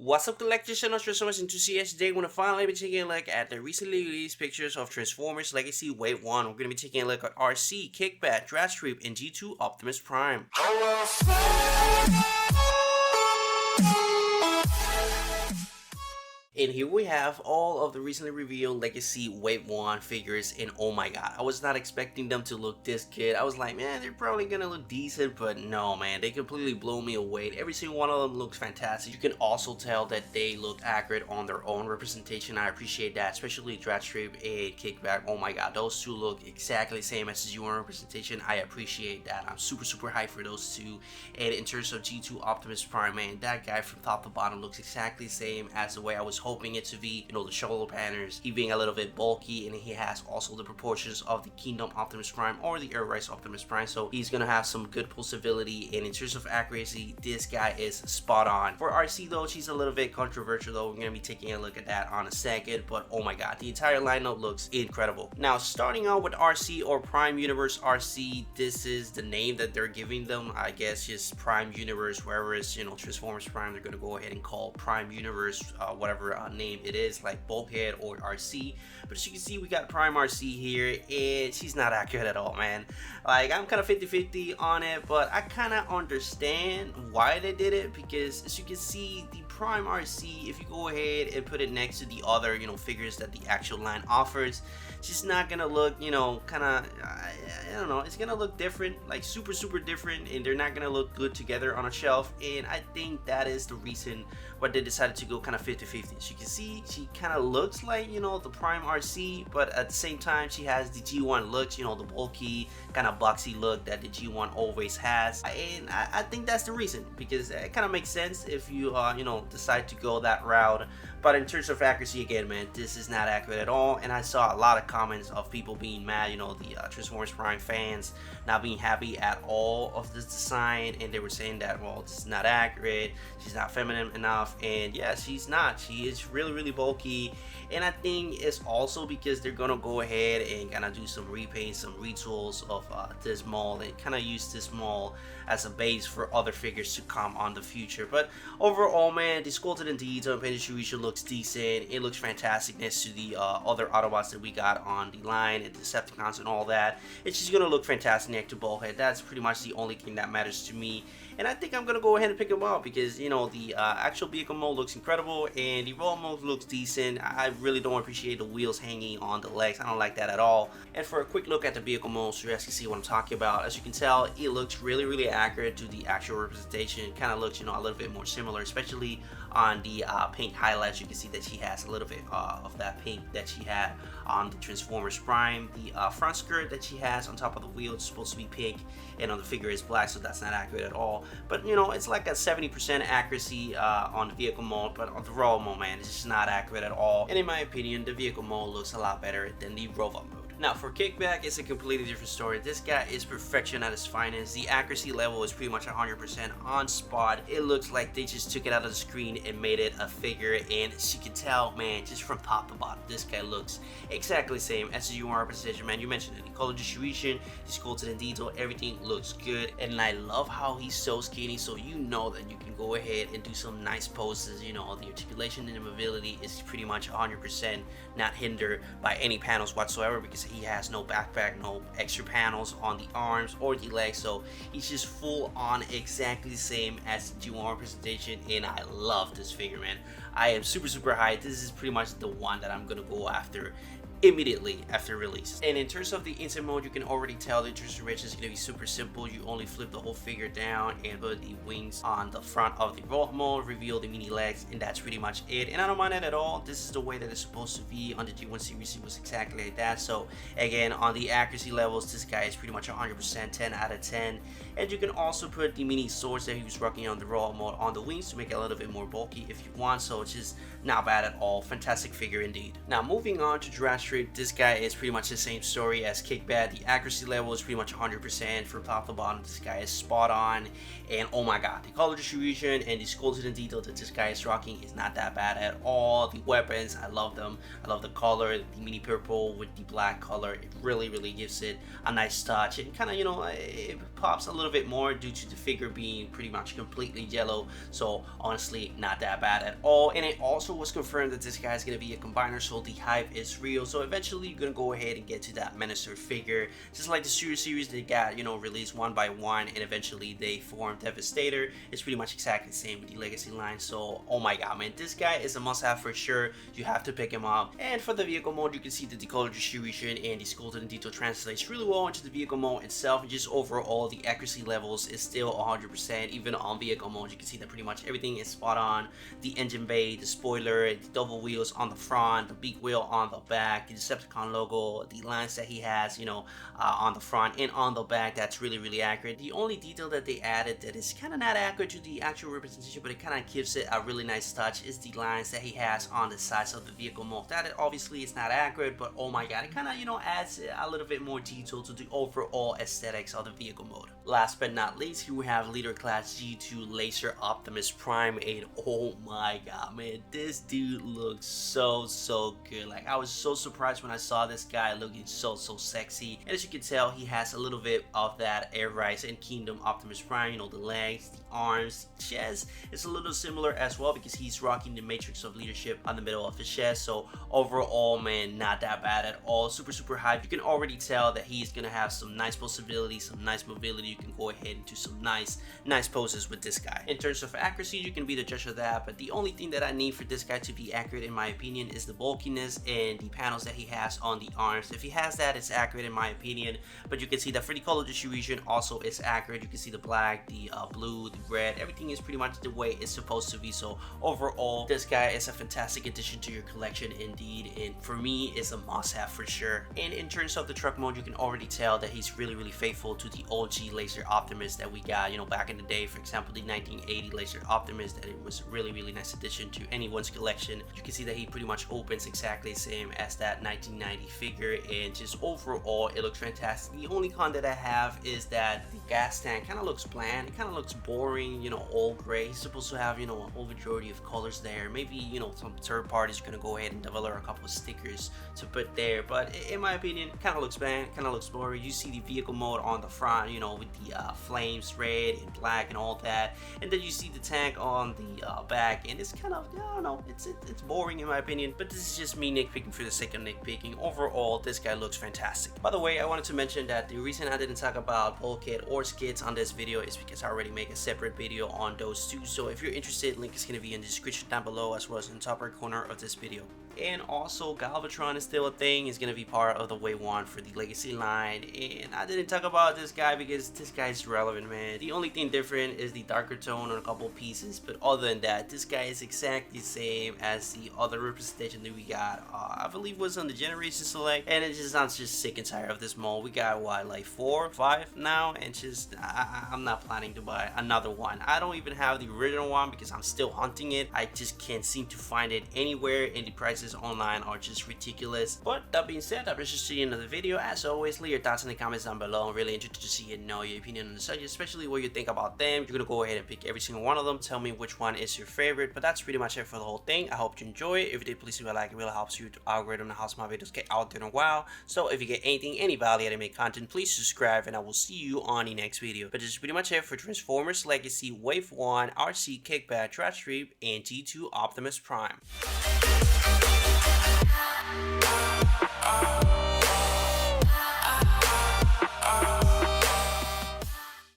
What's up, collectors and Transformers enthusiasts? Today we're going to finally be taking a look at the recently released pictures of Transformers Legacy Wave 1. We're going to be taking a look at Arcee, Kickback, Dragstrip, and G2 Optimus Prime. And here we have all of the recently revealed Legacy Wave 1 figures, and oh my god, I was not expecting them to look this good. I was like, man, they're probably gonna look decent, but no, man, they completely blow me away. Every single one of them looks fantastic. You can also tell that they look accurate on their own representation. I appreciate that, especially Dragstrip and Kickback. Oh my god, those two look exactly the same as the G1 representation. I appreciate that. I'm super hyped for those two. And in terms of G2 Optimus Prime, man, that guy from top to bottom looks exactly the same as the way I was hoping it to be. You know, the shoulder patterns, he being a little bit bulky, and he has also the proportions of the Kingdom Optimus Prime or the Earthrise Optimus Prime, so he's gonna have some good pulsability. And in terms of accuracy, this guy is spot on. For Arcee though, she's a little bit controversial though. We're gonna be taking a look at that on a second, but oh my god, the entire lineup looks incredible. Now, starting out with Arcee, or Prime Universe Arcee, this is the name that they're giving them. I guess just Prime Universe, wherever it's, you know, Transformers Prime, they're gonna go ahead and call Prime Universe whatever name it is, like Bulkhead or Arcee. But as you can see, we got Prime Arcee here, and she's not accurate at all, man. Like, I'm kind of 50-50 on it, but I kind of understand why they did it, because as you can see, the Prime Arcee, if you go ahead and put it next to the other, you know, figures that the actual line offers, she's not gonna look, you know, kind of, I don't know, it's gonna look different, like super different, and they're not gonna look good together on a shelf. And I think that is the reason why they decided to go kind of 50-50. As you can see, she kind of looks like, you know, the Prime Arcee, but at the same time, she has the G1 looks, you know, the bulky, kind of boxy look that the G1 always has. And I think that's the reason, because it kind of makes sense if you, you know, decide to go that route. But in terms of accuracy, again, man, this is not accurate at all. And I saw a lot of comments of people being mad, you know, the Transformers Prime fans not being happy at all of this design, and they were saying that, well, this is not accurate, she's not feminine enough. And yeah, she's not. She is really bulky. And I think it's also because they're gonna go ahead and kind of do some repaint, some retools of this mold, and kind of use this mold as a base for other figures to come on the future. But overall, man, the sculpted and detail and paint distribution looks decent. It looks fantastic next to the other Autobots that we got on the line, and Decepticons and all that. It's just gonna look fantastic next to Bullhead. That's pretty much the only thing that matters to me. And I think I'm gonna go ahead and pick them up, because, you know, the actual vehicle mode looks incredible, and the roll mode looks decent. I really don't appreciate the wheels hanging on the legs. I don't like that at all. And for a quick look at the vehicle mode, so you guys can see what I'm talking about, as you can tell, it looks really accurate to the actual representation. It kind of looks, you know, a little bit more similar, especially on the paint highlights. You can see that she has a little bit of that paint that she had on the Transformers Prime. The front skirt that she has on top of the wheel is supposed to be pink, and on the figure is black, so that's not accurate at all. But, you know, it's like a 70% accuracy on the vehicle mode, but on the raw mode, man, it's just not accurate at all. And in my opinion, the vehicle mode looks a lot better than the robot mode. Now, for Kickback, it's a completely different story. This guy is perfection at his finest. The accuracy level is pretty much 100% on spot. It looks like they just took it out of the screen and made it a figure, and as you can tell, man, just from top to bottom, this guy looks exactly the same as the U1 representation, man. You mentioned it, the color distribution, the sculpted and detail, everything looks good. And I love how he's so skinny, so you know that you can go ahead and do some nice poses. You know, the articulation and the mobility is pretty much 100% not hindered by any panels whatsoever, because he has no backpack, no extra panels on the arms or the legs, so he's just full on exactly the same as the G1 representation. And I love this figure, man. I am super hyped. This is pretty much the one that I'm gonna go after immediately after release. And in terms of the instant mode, you can already tell the transformation is going to be super simple. You only flip the whole figure down and put the wings on the front of the robot mode, reveal the mini legs, and that's pretty much it. And I don't mind it at all. This is the way that it's supposed to be. On the G1 series, it was exactly like that. So again, on the accuracy levels, this guy is pretty much 100%, 10 out of 10. And you can also put the mini swords that he was rocking on the robot mode on the wings to make it a little bit more bulky if you want. So it's just not bad at all. Fantastic figure indeed. Now, moving on to Dragstrip. Dragstrip, this guy is pretty much the same story as Kickback. The accuracy level is pretty much 100% from top to bottom. This guy is spot on, and oh my god, the color distribution and the sculpted and detail that this guy is rocking is not that bad at all. The weapons, I love them. I love the color, the mini purple with the black color. It really gives it a nice touch. It kind of, you know, it pops a little bit more due to the figure being pretty much completely yellow. So honestly, not that bad at all. And it also was confirmed that this guy is going to be a combiner, so the hype is real. So eventually you're going to go ahead and get to that Minister figure. Just like the series they got, you know, released one by one, and eventually they formed Devastator. It's pretty much exactly the same with the Legacy line. So oh my god, man, this guy is a must-have for sure. You have to pick him up. And for the vehicle mode, you can see that the color distribution and the sculpted and detail translates really well into the vehicle mode itself. And just overall, the accuracy levels is still 100%. Even on vehicle mode, you can see that pretty much everything is spot on. The engine bay, the spoiler, the double wheels on the front, the big wheel on the back, the Decepticon logo, the lines that he has, you know, on the front and on the back, that's really accurate. The only detail that they added that is kind of not accurate to the actual representation, but it kind of gives it a really nice touch, is the lines that he has on the sides of the vehicle mode. That obviously is not accurate, but oh my god, it kind of, you know, adds a little bit more detail to the overall aesthetics of the vehicle mode. Last but not least, here we have Leader Class G2 Laser Optimus Prime 8. Oh my god, man, this dude looks so good. Like, I was so surprised when I saw this guy looking so sexy. And as you can tell, he has a little bit of that Air Rise and Kingdom Optimus Prime, you know, the legs, the arms, the chest. It's a little similar as well because he's rocking the Matrix of Leadership on the middle of his chest. So overall, man, not that bad at all. Super hype. You can already tell that he's gonna have some nice possibility, some nice mobility. You can go ahead and do some nice poses with this guy. In terms of accuracy, you can be the judge of that, but the only thing that I need for this guy to be accurate, in my opinion, is the bulkiness and the panels that he has on the arms. If he has that, it's accurate in my opinion. But you can see that for the color distribution also is accurate. You can see the black, the blue, the red, everything is pretty much the way it's supposed to be. So overall, this guy is a fantastic addition to your collection indeed, and for me, it's a must-have for sure. And in terms of the truck mode, you can already tell that he's really faithful to the OG Laser Optimus that we got, you know, back in the day. For example, the 1980 Laser Optimus, that it was really nice addition to anyone's collection. You can see that he pretty much opens exactly the same as that 1990 figure, and just overall, it looks fantastic. The only con that I have is that the gas tank kind of looks bland. It kind of looks boring, you know, all gray. He's supposed to have, you know, a whole majority of colors there. Maybe, you know, some third parties are gonna go ahead and develop a couple of stickers to put there, but in my opinion, kind of looks bland, kind of looks boring. You see the vehicle mode on the front, you know, with the flames, red and black and all that, and then you see the tank on the back, and it's kind of, I don't know, it's boring in my opinion. But this is just me nitpicking for the sake of nitpicking. Overall, this guy looks fantastic. By the way, I wanted to mention that the reason I didn't talk about bulkhead or skids on this video is because I already make a separate video on those two. So if you're interested, link is going to be in the description down below, as well as in the top right corner of this video. And also, Galvatron is still a thing. It's gonna be part of the Wave 1 for the Legacy line, and I didn't talk about this guy because this guy is relevant, man. The only thing different is the darker tone on a couple pieces, but other than that, this guy is exactly the same as the other representation that we got. I believe was on the Generation Select, and it's just, I'm just sick and tired of this mold. We got what, like 4 or 5 now, and just I'm not planning to buy another one. I don't even have the original one because I'm still hunting it. I just can't seem to find it anywhere, and the prices online are just ridiculous. But that being said, I'll just see you in another video. As always, leave your thoughts in the comments down below. I'm really interested to see and know your opinion on the subject, especially what you think about them. You're gonna go ahead and pick every single one of them. Tell me which one is your favorite. But that's pretty much it for the whole thing. I hope you enjoy it. If you did, please leave a like. It really helps you to algorithm and helps my videos get out there in a while. So if you get anything, any value out of my content, please subscribe, and I will see you on the next video. But this is pretty much it for Transformers Legacy Wave 1, Arcee, Kickback, Dragstrip, and G2 Optimus Prime.